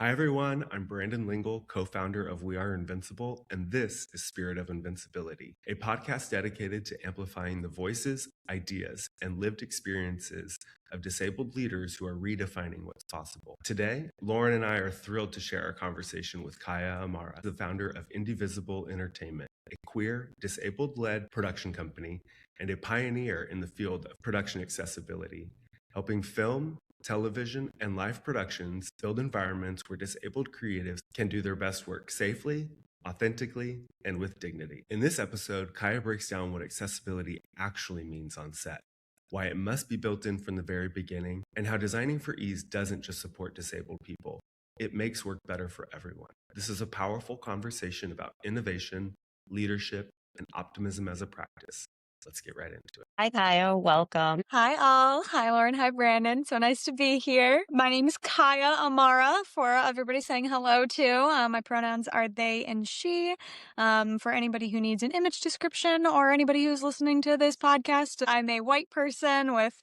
Hi, everyone. I'm Brandon Lingle, co-founder of We Are Invincible, and this is Spirit of Invincibility, a podcast dedicated to amplifying the voices, ideas, and lived experiences of disabled leaders who are redefining what's possible. Today, Lauren and I are thrilled to share our conversation with Kiah Amara, the founder of IndieVisible Entertainment, a queer, disabled-led production company and a pioneer in the field of production accessibility, helping film, television, and live productions build environments where disabled creatives can do their best work safely, authentically, and with dignity. In this episode, Kiah breaks down what accessibility actually means on set, why it must be built in from the very beginning, and how designing for ease doesn't just support disabled people. It makes work better for everyone. This is a powerful conversation about innovation, leadership, and optimism as a practice. Let's get right into it. Hi, Kiah. Welcome. Hi, all. Hi, Lauren. Hi, Brandon. So nice to be here. My name is Kiah Amara, for everybody saying hello to. My pronouns are they and she. For anybody who needs an image description or anybody who's listening to this podcast, I'm a white person with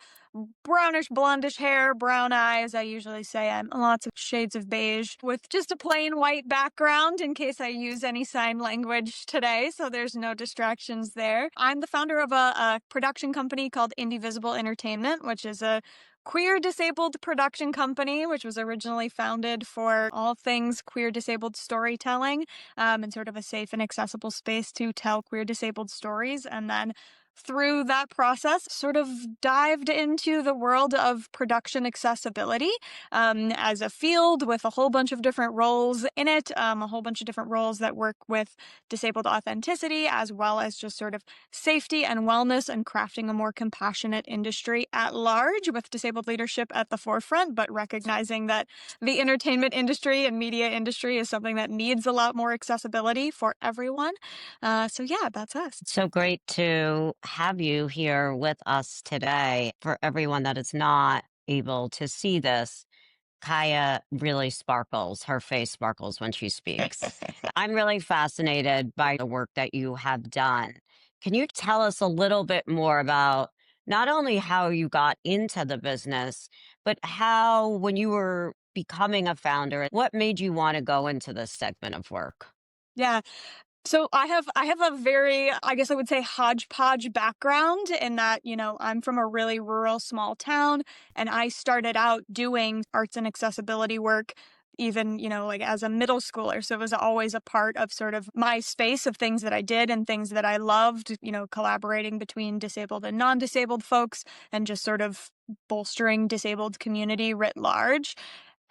brownish, blondish hair, brown eyes. I usually say I'm lots of shades of beige with just a plain white background in case I use any sign language today, so there's no distractions there. I'm the founder of a production company called IndieVisible Entertainment, which is a queer disabled production company, which was originally founded for all things queer disabled storytelling, and sort of a safe and accessible space to tell queer disabled stories. And then through that process, sort of dived into the world of production accessibility as a field with a whole bunch of different roles in it, a whole bunch of different roles that work with disabled authenticity, as well as just sort of safety and wellness and crafting a more compassionate industry at large with disabled leadership at the forefront, but recognizing that the entertainment industry and media industry is something that needs a lot more accessibility for everyone. So yeah, that's us. It's so great to have you here with us today. For everyone that is not able to see this, Kiah really sparkles. Her face sparkles when she speaks. I'm really fascinated by the work that you have done. Can you tell us a little bit more about not only how you got into the business, but how, when you were becoming a founder, what made you want to go into this segment of work? Yeah. So I have a very, I guess I would say, hodgepodge background in that, I'm from a really rural small town, and I started out doing arts and accessibility work even, like as a middle schooler. So it was always a part of sort of my space of things that I did and things that I loved, collaborating between disabled and non-disabled folks and just sort of bolstering disabled community writ large.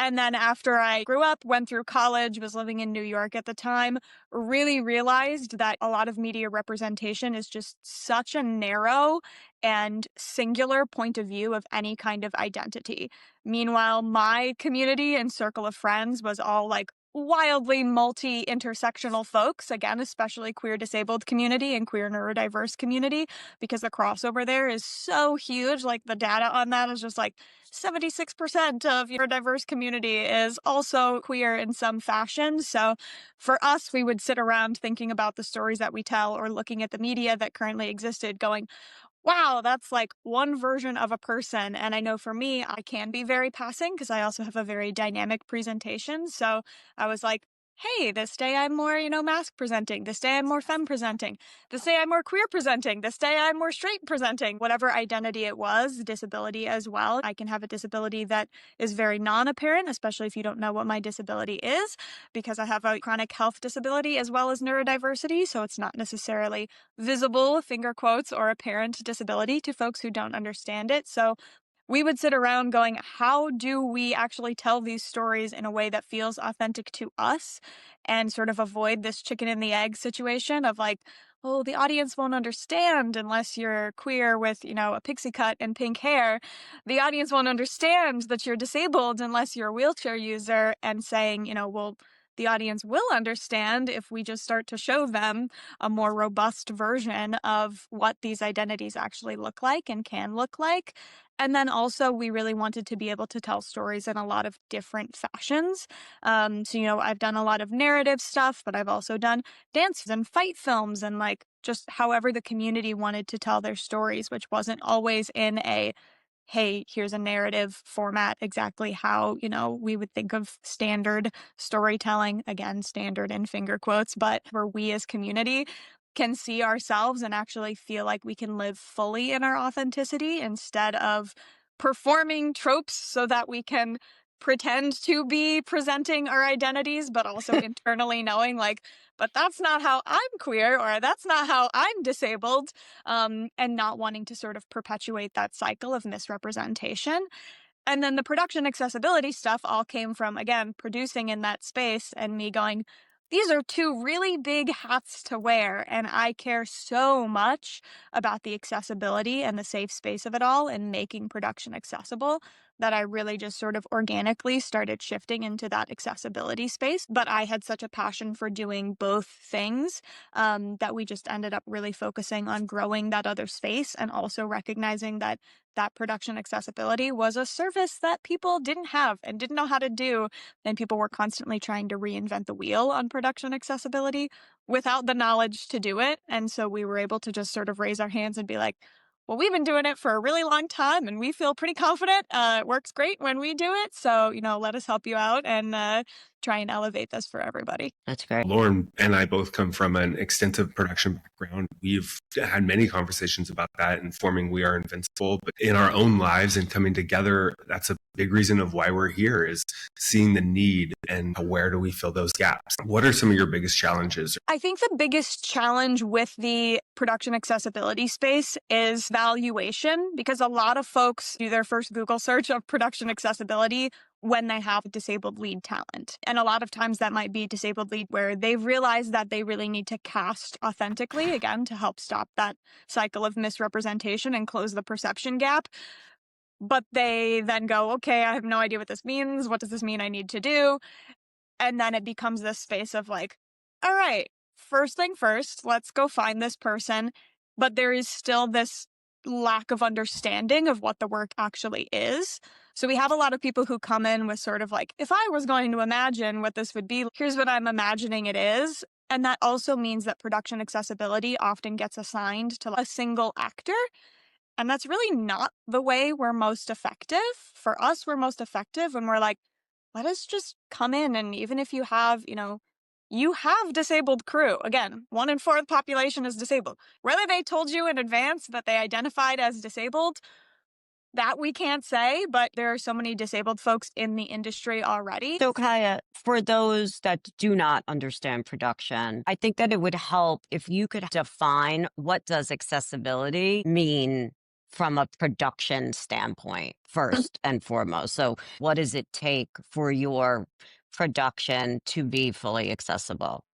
And then after I grew up, went through college, was living in New York at the time, really realized that a lot of media representation is just such a narrow and singular point of view of any kind of identity. Meanwhile, my community and circle of friends was all like wildly multi-intersectional folks, again, especially queer disabled community and queer neurodiverse community, because the crossover there is so huge. Like the data on that is just like 76% of your diverse community is also queer in some fashion. So for us, we would sit around thinking about the stories that we tell or looking at the media that currently existed going, wow, that's like one version of a person. And I know for me, I can be very passing because I also have a very dynamic presentation. So I was like, hey, this day I'm more, mask presenting. This day I'm more femme presenting. This day I'm more queer presenting. This day I'm more straight presenting. Whatever identity it was, disability as well. I can have a disability that is very non-apparent, especially if you don't know what my disability is, because I have a chronic health disability as well as neurodiversity. So it's not necessarily visible, finger quotes, or apparent disability to folks who don't understand it. So we would sit around going, how do we actually tell these stories in a way that feels authentic to us and sort of avoid this chicken and the egg situation of like, oh, the audience won't understand unless you're queer with, a pixie cut and pink hair. The audience won't understand that you're disabled unless you're a wheelchair user, and saying, well, the audience will understand if we just start to show them a more robust version of what these identities actually look like and can look like. And then also, we really wanted to be able to tell stories in a lot of different fashions. So, I've done a lot of narrative stuff, but I've also done dances and fight films and like just however the community wanted to tell their stories, which wasn't always in a hey, here's a narrative format, exactly how, we would think of standard storytelling, again, standard in finger quotes, but where we as community can see ourselves and actually feel like we can live fully in our authenticity instead of performing tropes so that we can pretend to be presenting our identities, but also internally knowing like, but that's not how I'm queer or that's not how I'm disabled, and not wanting to sort of perpetuate that cycle of misrepresentation. And then the production accessibility stuff all came from, again, producing in that space and me going, these are two really big hats to wear. And I care so much about the accessibility and the safe space of it all and making production accessible that I really just sort of organically started shifting into that accessibility space. But I had such a passion for doing both things, that we just ended up really focusing on growing that other space and also recognizing that production accessibility was a service that people didn't have and didn't know how to do. And people were constantly trying to reinvent the wheel on production accessibility without the knowledge to do it. And so we were able to just sort of raise our hands and be like, well, we've been doing it for a really long time and we feel pretty confident. It works great when we do it. So, let us help you out and try and elevate this for everybody. That's great. Lauren and I both come from an extensive production background. We've had many conversations about that and forming We Are Invincible, but in our own lives and coming together, that's a big reason of why we're here, is seeing the need and where do we fill those gaps. What are some of your biggest challenges? I think the biggest challenge with the production accessibility space is valuation, because a lot of folks do their first Google search of production accessibility when they have disabled lead talent. And a lot of times that might be disabled lead where they've realized that they really need to cast authentically, again, to help stop that cycle of misrepresentation and close the perception gap. But they then go, okay, I have no idea what this means. What does this mean I need to do? And then it becomes this space of like, all right, first thing first, let's go find this person. But there is still this lack of understanding of what the work actually is. So we have a lot of people who come in with sort of like, if I was going to imagine what this would be, here's what I'm imagining it is. And that also means that production accessibility often gets assigned to a single actor. And that's really not the way we're most effective. For us, we're most effective when we're like, let us just come in. And even if you have, you have disabled crew. Again, 1 in 4 of the population is disabled. Whether they told you in advance that they identified as disabled, that we can't say, but there are so many disabled folks in the industry already. So, Kiah, for those that do not understand production, I think that it would help if you could define what does accessibility mean from a production standpoint, first and foremost. So what does it take for your production to be fully accessible?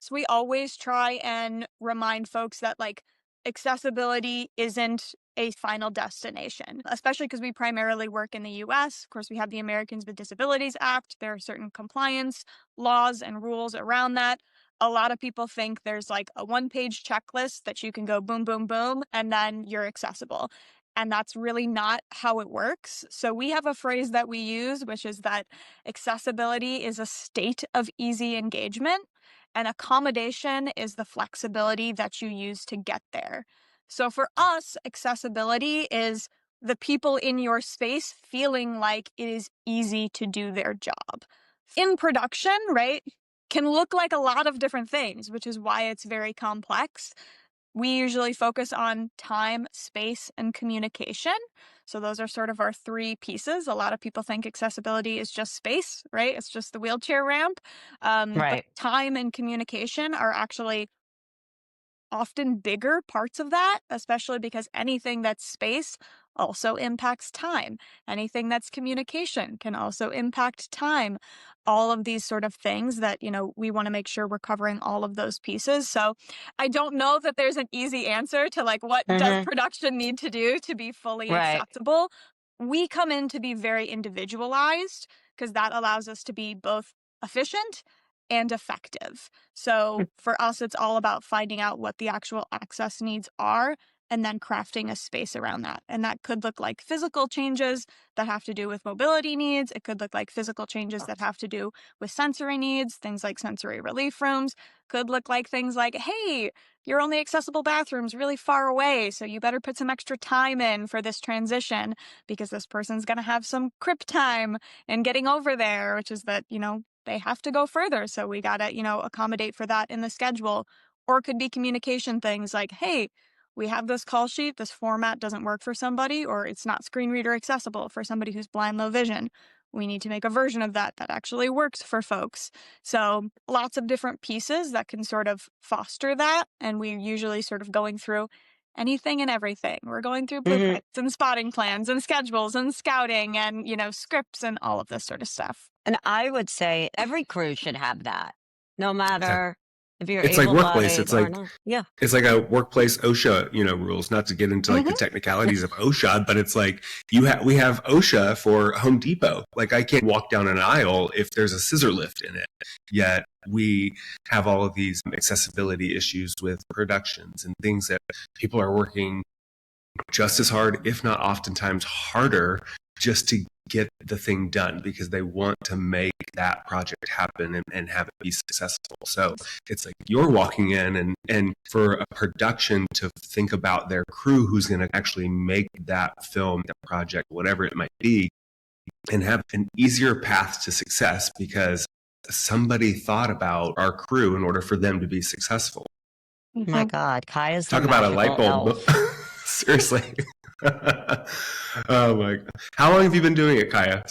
So we always try and remind folks that like accessibility isn't a final destination, especially because we primarily work in the US. Of course, we have the Americans with Disabilities Act. There are certain compliance laws and rules around that. A lot of people think there's like a one-page checklist that you can go boom, boom, boom, and then you're accessible. And that's really not how it works. So we have a phrase that we use, which is that accessibility is a state of easy engagement. And accommodation is the flexibility that you use to get there. So for us, accessibility is the people in your space feeling like it is easy to do their job. In production, right, can look like a lot of different things, which is why it's very complex. We usually focus on time, space, and communication. So those are sort of our 3 pieces. A lot of people think accessibility is just space, right? It's just the wheelchair ramp. Right. But time and communication are actually often bigger parts of that, especially because anything that's space also impacts time. Anything that's communication can also impact time. All of these sort of things that, we want to make sure we're covering all of those pieces. So I don't know that there's an easy answer to like, what does production need to do to be fully acceptable? We come in to be very individualized because that allows us to be both efficient and effective. So for us, it's all about finding out what the actual access needs are and then crafting a space around that. And that could look like physical changes that have to do with mobility needs. It could look like physical changes that have to do with sensory needs, things like sensory relief rooms. Could look like things like, hey, your only accessible bathroom's really far away, so you better put some extra time in for this transition because this person's going to have some crib time in getting over there, which is that, they have to go further. So we got to, accommodate for that in the schedule. Or it could be communication things like, hey, we have this call sheet, this format doesn't work for somebody, or it's not screen reader accessible for somebody who's blind, low vision. We need to make a version of that actually works for folks. So lots of different pieces that can sort of foster that. And we're usually sort of going through anything and everything. We're going through blueprints and spotting plans and schedules and scouting and, scripts and all of this sort of stuff. And I would say every crew should have that, no matter if you're it's like workplace. able-bodied It's or like not. Yeah. it's like a workplace OSHA, rules. Not to get into like the technicalities of OSHA, but it's like we have OSHA for Home Depot. Like I can't walk down an aisle if there's a scissor lift in it. Yet we have all of these accessibility issues with productions and things that people are working just as hard, if not oftentimes harder, just to get the thing done because they want to make that project happen and have it be successful. So it's like you're walking in and for a production to think about their crew who's going to actually make that film, that project, whatever it might be, and have an easier path to success because somebody thought about our crew in order for them to be successful. My God, Kiah's Talk about a light bulb. Seriously. Oh my God. How long have you been doing it, Kiah?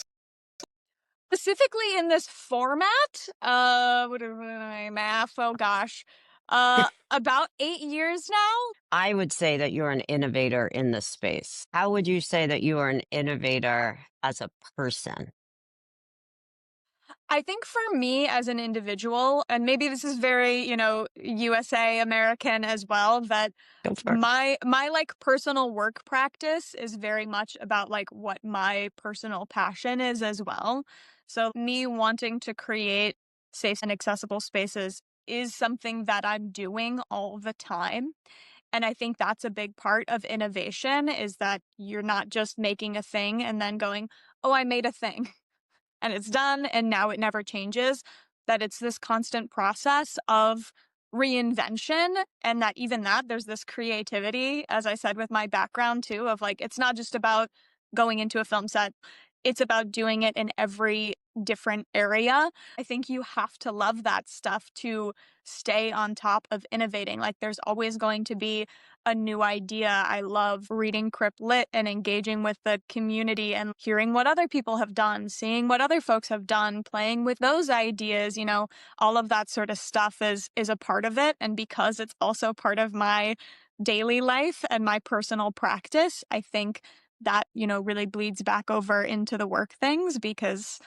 Specifically in this format, what are my math? Oh gosh. About 8 years now. I would say that you're an innovator in this space. How would you say that you are an innovator as a person? I think for me as an individual, and maybe this is very, USA American as well, that my like personal work practice is very much about like what my personal passion is as well. So me wanting to create safe and accessible spaces is something that I'm doing all the time. And I think that's a big part of innovation is that you're not just making a thing and then going, oh, I made a thing. And it's done and now it never changes, that it's this constant process of reinvention and that even that there's this creativity, as I said, with my background too, of like, it's not just about going into a film set. It's about doing it in every different area. I think you have to love that stuff to stay on top of innovating. Like there's always going to be a new idea. I love reading Crypt Lit and engaging with the community and hearing what other people have done, seeing what other folks have done, playing with those ideas, all of that sort of stuff is a part of it. And because it's also part of my daily life and my personal practice, I think that, really bleeds back over into the work things because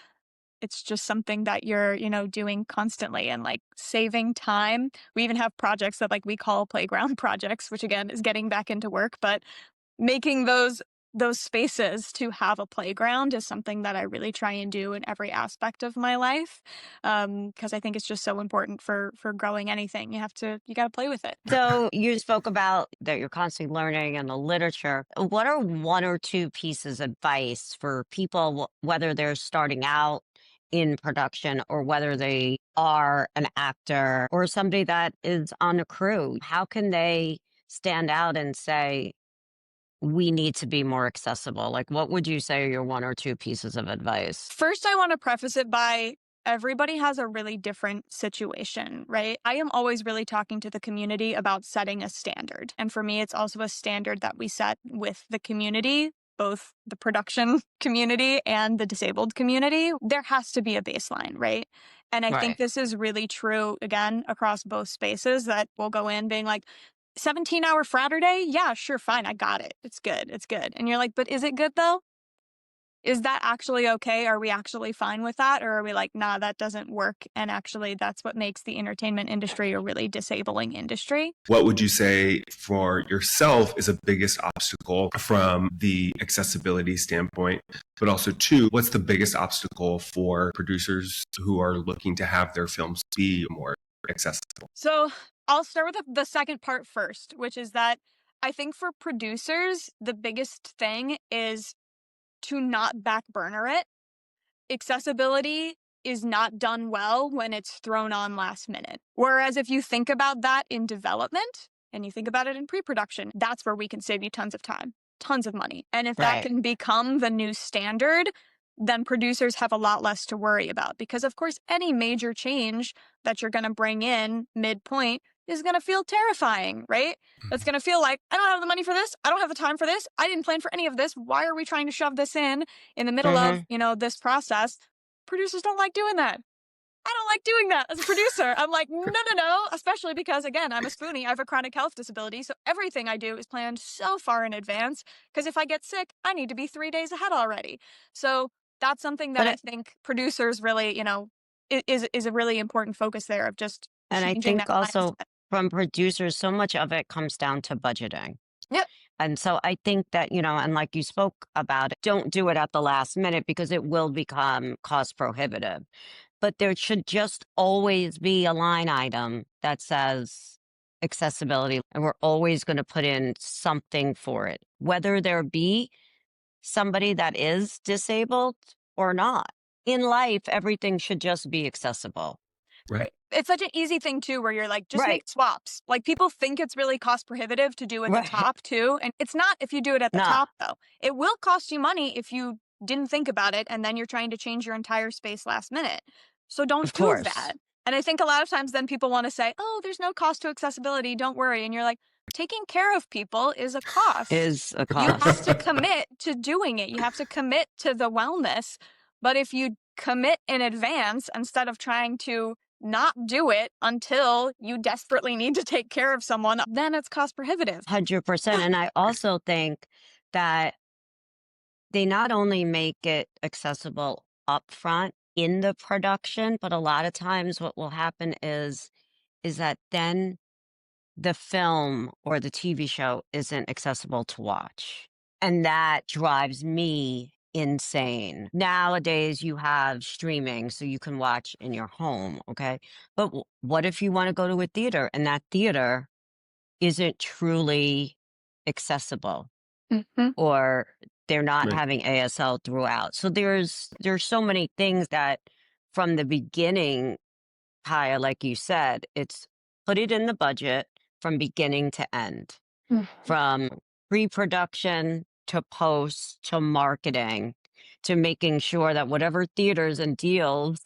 it's just something that you're, doing constantly and like saving time. We even have projects that like we call playground projects, which again is getting back into work, but making those spaces to have a playground is something that I really try and do in every aspect of my life. Because I think it's just so important for growing anything. You got to play with it. So you spoke about that you're constantly learning and the literature. What are one or two pieces of advice for people, whether they're starting out in production or whether they are an actor or somebody that is on a crew? How can they stand out and say, we need to be more accessible? Like, what would you say are your one or two pieces of advice? First, I want to preface it by everybody has a really different situation, right? I am always really talking to the community about setting a standard. And for me, it's also a standard that we set with the community, both the production community and the disabled community. There has to be a baseline, right? And I think this is really true, again, across both spaces, that we'll go in being like, 17-hour fratter day? Yeah, sure, fine, I got it. It's good, it's good. And you're like, but is it good though? Is that actually okay? Are we actually fine with that? Or are we like, nah, that doesn't work? And actually, that's what makes the entertainment industry a really disabling industry. What would you say for yourself is a biggest obstacle from the accessibility standpoint? But also, two, what's the biggest obstacle for producers who are looking to have their films be more accessible? So I'll start with the second part first, which is that I think for producers, the biggest thing is to not back burner it. Accessibility is not done well when it's thrown on last minute. Whereas if you think about that in development and you think about it in pre-production, that's where we can save you tons of time, tons of money. And if that can become the new standard, then producers have a lot less to worry about. Because of course, any major change that you're going to bring in midpoint is going to feel terrifying, right? It's going to feel like, I don't have the money for this. I don't have the time for this. I didn't plan for any of this. Why are we trying to shove this in the middle of, this process? Producers don't like doing that. I don't like doing that as a producer. I'm like, no, especially because, again, I'm a spoonie. I have a chronic health disability. So everything I do is planned so far in advance because if I get sick, I need to be 3 days ahead already. So that's something that I think producers really, is a really important focus there of just and I changing think that also mindset. from producers, so much of it comes down to budgeting. Yep. And so I think that, and like you spoke about it, don't do it at the last minute because it will become cost prohibitive. But there should just always be a line item that says accessibility. And we're always going to put in something for it, whether there be somebody that is disabled or not. In life, everything should just be accessible. Right. It's such an easy thing too, where you're like, just make swaps. Like people think it's really cost prohibitive to do at the top too. And it's not if you do it at the top though. It will cost you money if you didn't think about it and then you're trying to change your entire space last minute. So don't do that. And I think a lot of times then people want to say, oh, there's no cost to accessibility. Don't worry. And you're like, taking care of people is a cost. You have to commit to doing it. You have to commit to the wellness. But if you commit in advance instead of trying to not do it until you desperately need to take care of someone, then it's cost prohibitive. 100%. And I also think that they not only make it accessible upfront in the production, but a lot of times what will happen is that then the film or the TV show isn't accessible to watch. And that drives me insane. Nowadays, you have streaming, so you can watch in your home, okay? But what if you want to go to a theater and that theater isn't truly accessible? Or they're not having ASL throughout. So there's so many things that from the beginning, Kiah, like you said, it's put it in the budget from beginning to end, from pre-production to post to marketing to making sure that whatever theaters and deals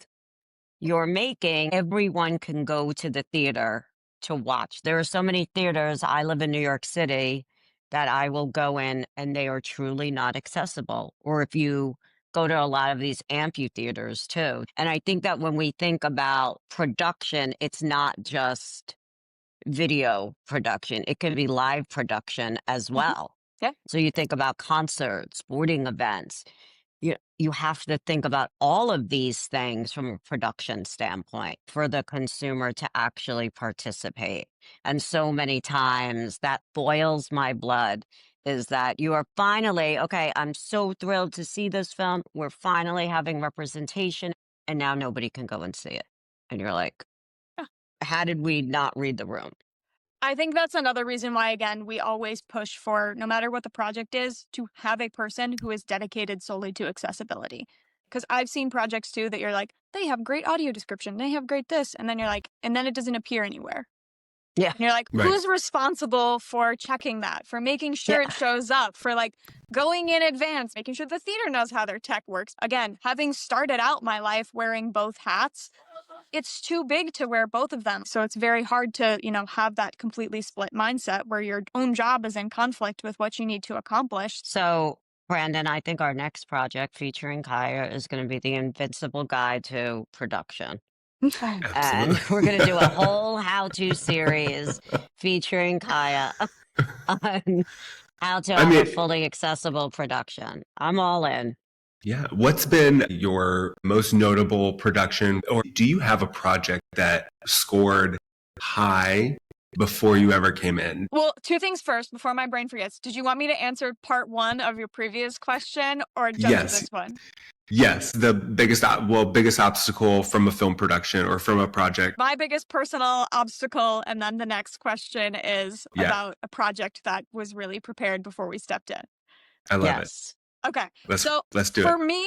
you're making, everyone can go to the theater to watch. There are so many theaters. I live in New York City that I will go in and they are truly not accessible. Or if you go to a lot of these amphitheaters too. And I think that when we think about production, it's not just video production. It can be live production as well. Yeah. So you think about concerts, sporting events. You have to think about all of these things from a production standpoint for the consumer to actually participate. And so many times that boils my blood is that you are finally, okay, I'm so thrilled to see this film. We're finally having representation and now nobody can go and see it. And you're like, how did we not read the room? I think that's another reason why, again, we always push for, no matter what the project is, to have a person who is dedicated solely to accessibility. Because I've seen projects too that you're like, they have great audio description, they have great this, and then you're like, and then it doesn't appear anywhere. Yeah. And you're like, who's responsible for checking that, for making sure it shows up, for like going in advance, making sure the theater knows how their tech works. Again, having started out my life wearing both hats, it's too big to wear both of them. So it's very hard to, have that completely split mindset where your own job is in conflict with what you need to accomplish. So, Brandon, I think our next project featuring Kiah is going to be the Invincible Guide to Production. And we're going to do a whole how-to series featuring Kiah on how to have a fully accessible production. I'm all in. Yeah. What's been your most notable production, or do you have a project that scored high before you ever came in? Well, two things first before my brain forgets. Did you want me to answer part one of your previous question or jump to this one? Yes, the biggest obstacle from a film production or from a project. My biggest personal obstacle, and then the next question is about a project that was really prepared before we stepped in. I love it. Okay. Let's do it. For me,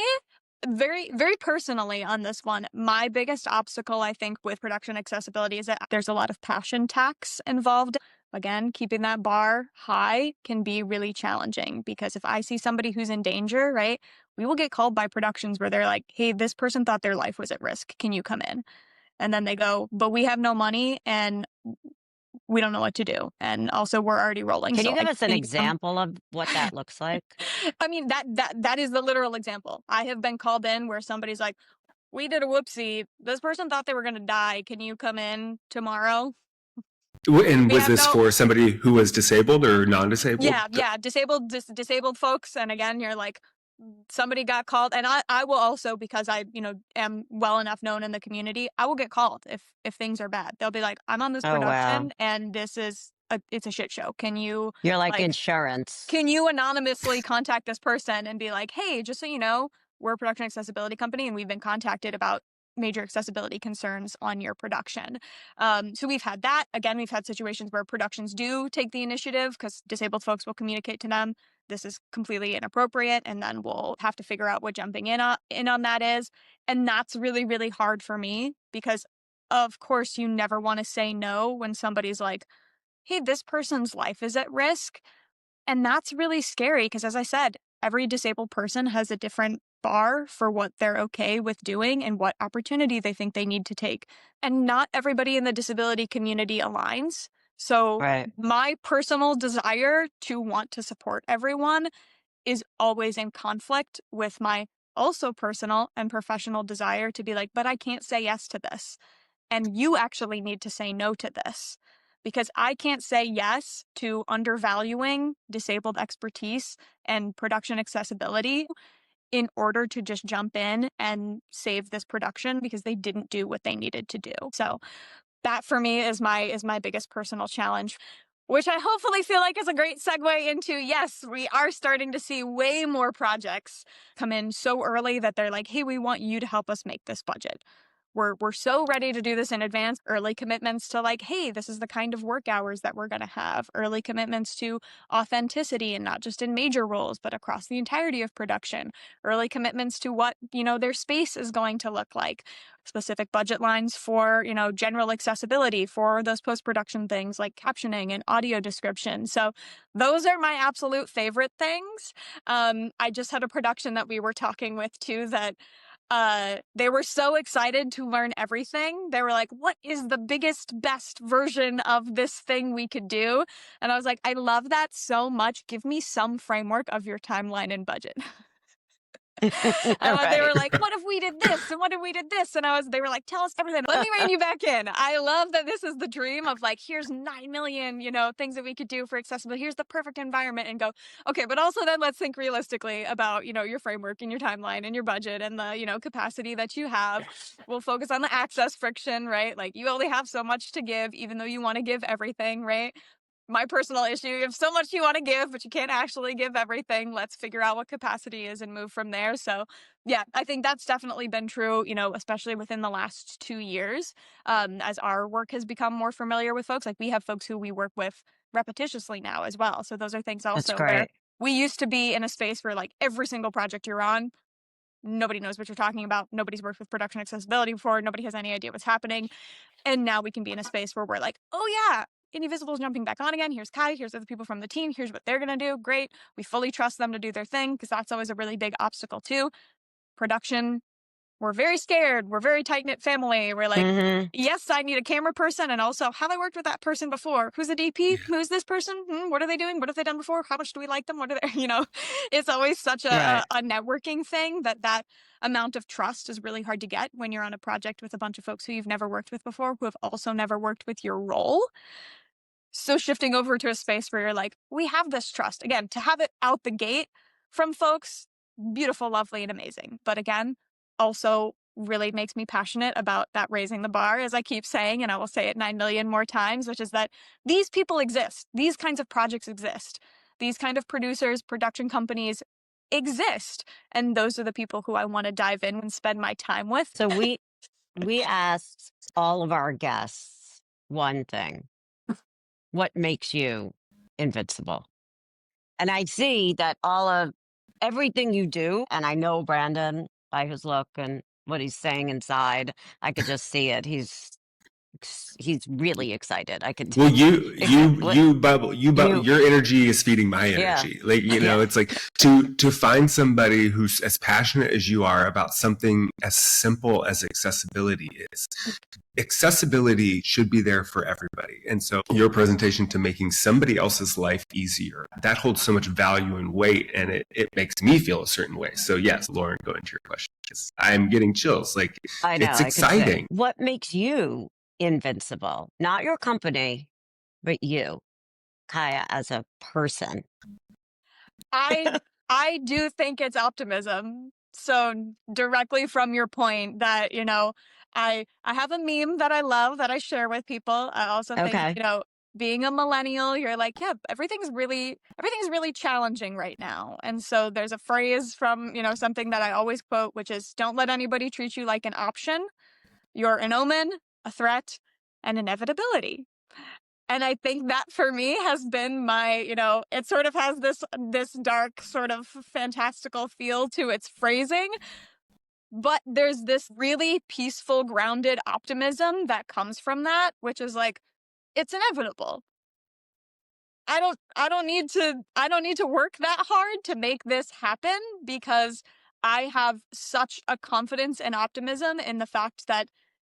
very, very personally on this one, my biggest obstacle, I think, with production accessibility is that there's a lot of passion tax involved. Again, keeping that bar high can be really challenging because if I see somebody who's in danger, right, we will get called by productions where they're like, hey, this person thought their life was at risk. Can you come in? And then they go, but we have no money and we don't know what to do. And also we're already rolling. Can so you give us an example of what that looks like? I mean, that is the literal example. I have been called in where somebody's like, we did a whoopsie. This person thought they were going to die. Can you come in tomorrow? And was this for somebody who was disabled or non-disabled? Yeah. Disabled folks. And again, you're like, somebody got called. And I will also, because I, am well enough known in the community, I will get called if things are bad. They'll be like, I'm on this production and this is it's a shit show. Can you... You're like insurance. Can you anonymously contact this person and be like, hey, just so you know, we're a production accessibility company and we've been contacted about major accessibility concerns on your production. So we've had that. Again, we've had situations where productions do take the initiative because disabled folks will communicate to them, this is completely inappropriate, and then we'll have to figure out what jumping in on that is. And that's really, really hard for me because, of course, you never want to say no when somebody's like, hey, this person's life is at risk. And that's really scary because, as I said, every disabled person has a different bar for what they're okay with doing and what opportunity they think they need to take. And not everybody in the disability community aligns. So my personal desire to want to support everyone is always in conflict with my also personal and professional desire to be like, but I can't say yes to this. And you actually need to say no to this. Because I can't say yes to undervaluing disabled expertise and production accessibility in order to just jump in and save this production because they didn't do what they needed to do. So that for me is my biggest personal challenge, which I hopefully feel like is a great segue into, yes, we are starting to see way more projects come in so early that they're like, hey, we want you to help us make this budget. We're so ready to do this in advance. Early commitments to like, hey, this is the kind of work hours that we're going to have. Early commitments to authenticity and not just in major roles, but across the entirety of production. Early commitments to what, their space is going to look like. Specific budget lines for, general accessibility for those post-production things like captioning and audio description. So those are my absolute favorite things. I just had a production that we were talking with too that they were so excited to learn everything. They were like, what is the biggest, best version of this thing we could do? And I was like, I love that so much. Give me some framework of your timeline and budget. They were like, what if we did this? And what if we did this? And they were like, tell us everything. Let me rein you back in. I love that this is the dream of like, here's 9 million, things that we could do for accessibility. Here's the perfect environment and go, okay, but also then let's think realistically about, your framework and your timeline and your budget and the, capacity that you have. We'll focus on the access friction, right? Like you only have so much to give, even though you want to give everything, right? My personal issue, you have so much you want to give, but you can't actually give everything. Let's figure out what capacity is and move from there. So yeah, I think that's definitely been true, especially within the last 2 years, as our work has become more familiar with folks. Like we have folks who we work with repetitiously now as well. So those are things also where we used to be in a space where like every single project you're on, nobody knows what you're talking about. Nobody's worked with production accessibility before. Nobody has any idea what's happening. And now we can be in a space where we're like, oh yeah, IndieVisible is jumping back on again. Here's Kai. Here's other people from the team. Here's what they're going to do. Great. We fully trust them to do their thing because that's always a really big obstacle too. Production, we're very scared. We're very tight-knit family. We're like, yes, I need a camera person. And also, have I worked with that person before? Who's the DP? Who's this person? What are they doing? What have they done before? How much do we like them? What are they, it's always such a networking thing that amount of trust is really hard to get when you're on a project with a bunch of folks who you've never worked with before, who have also never worked with your role. So shifting over to a space where you're like, we have this trust. Again, to have it out the gate from folks, beautiful, lovely, and amazing. But again, also really makes me passionate about that raising the bar, as I keep saying, and I will say it 9 million more times, which is that these people exist. These kinds of projects exist. These kind of producers, production companies exist. And those are the people who I want to dive in and spend my time with. So we asked all of our guests one thing. What makes you invincible? And I see that everything you do, and I know Brandon by his look and what he's saying inside, I could just see it. He's really excited. I could tell. Well, you bubble, You- your energy is feeding my Yeah. energy. Like, it's like to find somebody who's as passionate as you are about something as simple as accessibility is. Accessibility should be there for everybody. And so your presentation to making somebody else's life easier, that holds so much value and weight, and it makes me feel a certain way. So yes, Lauren, go into your question. I'm getting chills. Like, I know, it's I can see. exciting. What makes you invincible? Not your company, but you, Kiah, as a person. I do think it's optimism. So directly from your point that, I have a meme that I love that I share with people. I also Okay. think, being a millennial, you're like, yeah, everything's really challenging right now. And so there's a phrase from, something that I always quote, which is, don't let anybody treat you like an option. You're an omen, a threat, and inevitability. And I think that for me has been my, it sort of has this dark sort of fantastical feel to its phrasing. But there's this really peaceful, grounded optimism that comes from that, which is like, it's inevitable. I don't need to work that hard to make this happen, because I have such a confidence and optimism in the fact that,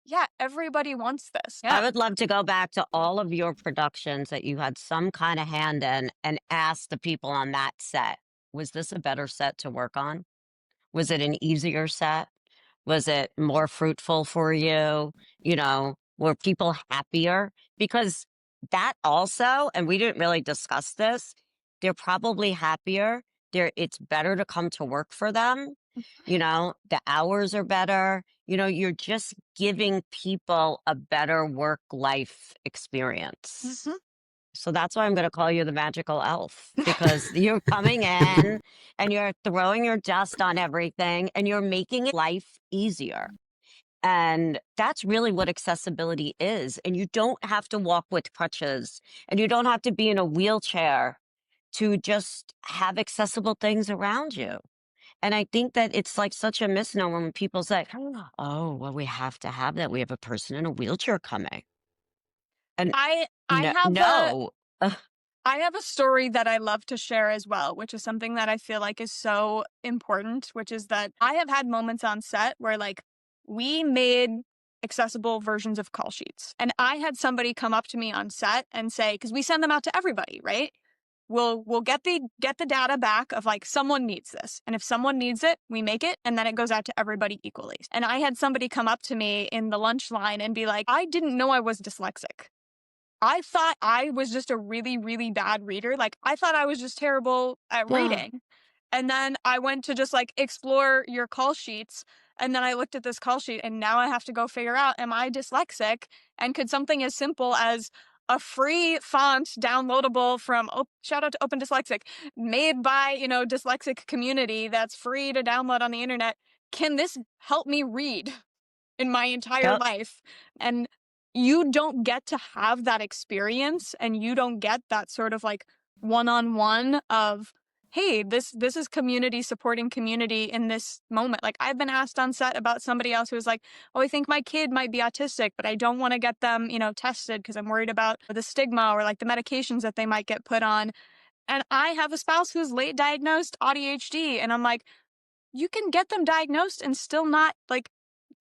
yeah, everybody wants this. Yeah. I would love to go back to all of your productions that you had some kind of hand in and ask the people on that set, was this a better set to work on? Was it an easier set? Was it more fruitful for you? Were people happier? Because that also, and we didn't really discuss this, they're probably happier. It's better to come to work for them. The hours are better. You're just giving people a better work-life experience. Mhm. So that's why I'm going to call you the magical elf, because you're coming in and you're throwing your dust on everything and you're making life easier. And that's really what accessibility is. And you don't have to walk with crutches, and you don't have to be in a wheelchair to just have accessible things around you. And I think that it's like such a misnomer when people say, oh, well, we have to have that. We have a person in a wheelchair coming. And I no, have no. I have a story that I love to share as well, which is something that I feel like is so important, which is that I have had moments on set where, like, we made accessible versions of call sheets. And I had somebody come up to me on set and say, because we send them out to everybody, right? We'll get the data back of, like, someone needs this. And if someone needs it, we make it, and then it goes out to everybody equally. And I had somebody come up to me in the lunch line and be like, I didn't know I was dyslexic. I thought I was just a really, really bad reader. Like, I thought I was just terrible at reading. And then I went to just, like, explore your call sheets. And then I looked at this call sheet, and now I have to go figure out, am I dyslexic? And could something as simple as a free font downloadable from, shout out to Open Dyslexic, made by, dyslexic community that's free to download on the internet, can this help me read in my entire Yep. life? And you don't get to have that experience, and you don't get that sort of, like, one-on-one of, hey, this is community supporting community in this moment. Like, I've been asked on set about somebody else who was like, oh, I think my kid might be autistic, but I don't want to get them, tested because I'm worried about the stigma or, like, the medications that they might get put on. And I have a spouse who's late diagnosed ADHD, and I'm like, you can get them diagnosed and still not, like,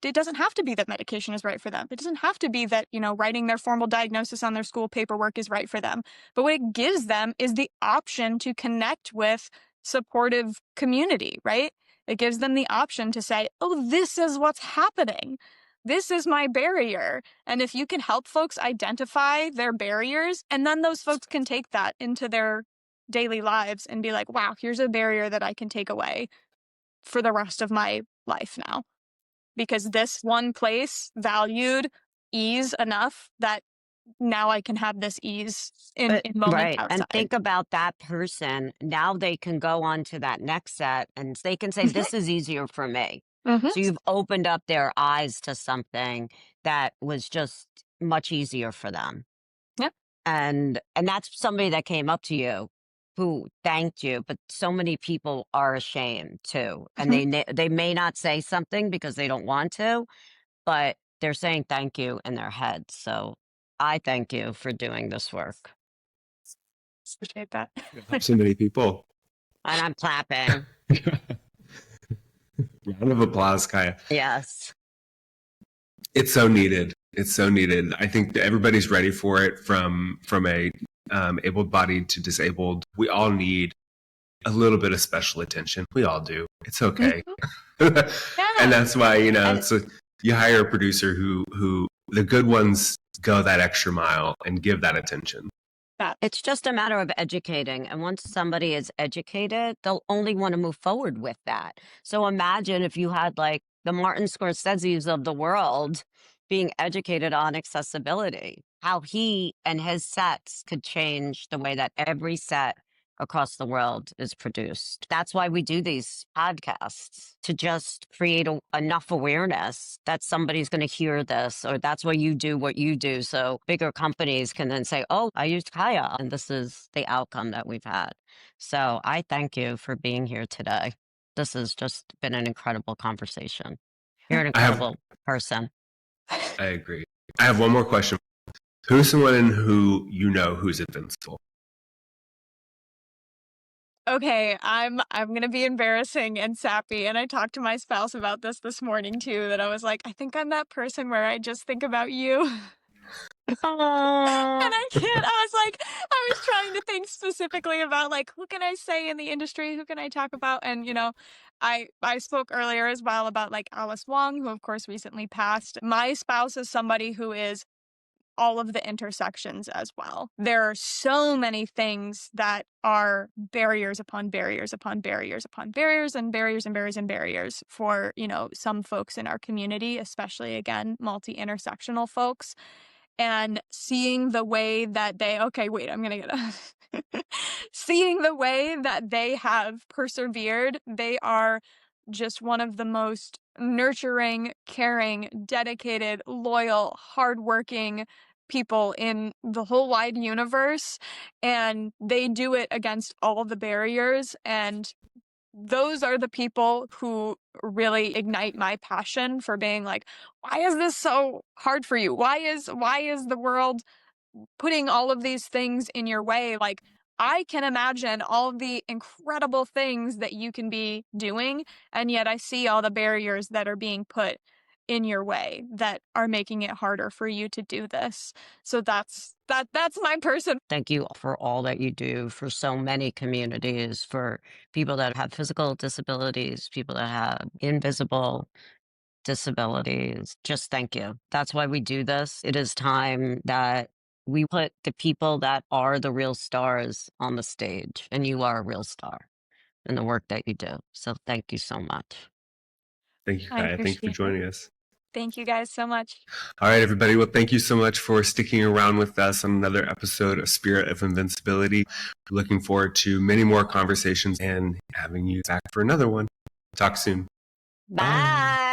it doesn't have to be that medication is right for them. It doesn't have to be that, writing their formal diagnosis on their school paperwork is right for them. But what it gives them is the option to connect with supportive community, right? It gives them the option to say, oh, this is what's happening. This is my barrier. And if you can help folks identify their barriers, and then those folks can take that into their daily lives and be like, wow, here's a barrier that I can take away for the rest of my life now. because this one place valued ease enough that now I can have this ease in moments Right. outside. And think about that person. Now they can go on to that next set and they can say, this is easier for me. So you've opened up their eyes to something that was just much easier for them. Yep. And that's somebody that came up to you who thanked you, but so many people are ashamed too. And they may not say something because they don't want to, but they're saying thank you in their head. So I thank you for doing this work. Appreciate that. So many people. And I'm clapping. Round of applause, Kiah. Yes. It's so needed. It's so needed. I think everybody's ready for it, from a able-bodied to disabled. We all need a little bit of special attention. We all do. It's okay. And that's why, you hire a producer who the good ones go that extra mile and give that attention. It's just a matter of educating. And once somebody is educated, they'll only want to move forward with that. So imagine if you had like the Martin Scorsese's of the world being educated on accessibility, how he and his sets could change the way that every set across the world is produced. That's why we do these podcasts, to just create enough awareness that somebody's going to hear this, or that's why you do what you do. So bigger companies can then say, oh, I used Kiah, and this is the outcome that we've had. So I thank you for being here today. This has just been an incredible conversation. You're an incredible person. I agree. I have one more question. Who's someone who who's invincible? Okay, I'm gonna be embarrassing and sappy, and I talked to my spouse about this morning too. That I was like, I think I'm that person where I just think about you, and I can't. I was trying to think specifically about like, who can I say in the industry, who can I talk about, and I spoke earlier as well about like Alice Wong, who of course recently passed. My spouse is somebody who is all of the intersections as well. There are so many things that are barriers upon barriers upon barriers upon barriers and barriers and barriers and barriers for, some folks in our community, especially again, multi-intersectional folks. And seeing the way that seeing the way that they have persevered, they are just one of the most nurturing, caring, dedicated, loyal, hardworking people in the whole wide universe. And they do it against all the barriers. And those are the people who really ignite my passion for being like, why is this so hard for you? Why is the world putting all of these things in your way? Like, I can imagine all the incredible things that you can be doing, and yet I see all the barriers that are being put in your way that are making it harder for you to do this. So that's my person. Thank you for all that you do for so many communities, for people that have physical disabilities, people that have invisible disabilities. Just thank you. That's why we do this. It is time that we put the people that are the real stars on the stage, and you are a real star in the work that you do. So thank you so much. Thank you, Kiah. Thank you for joining us. Thank you guys so much. All right, everybody. Well, thank you so much for sticking around with us on another episode of Spirit of Invincibility. We're looking forward to many more conversations and having you back for another one. Talk soon. Bye.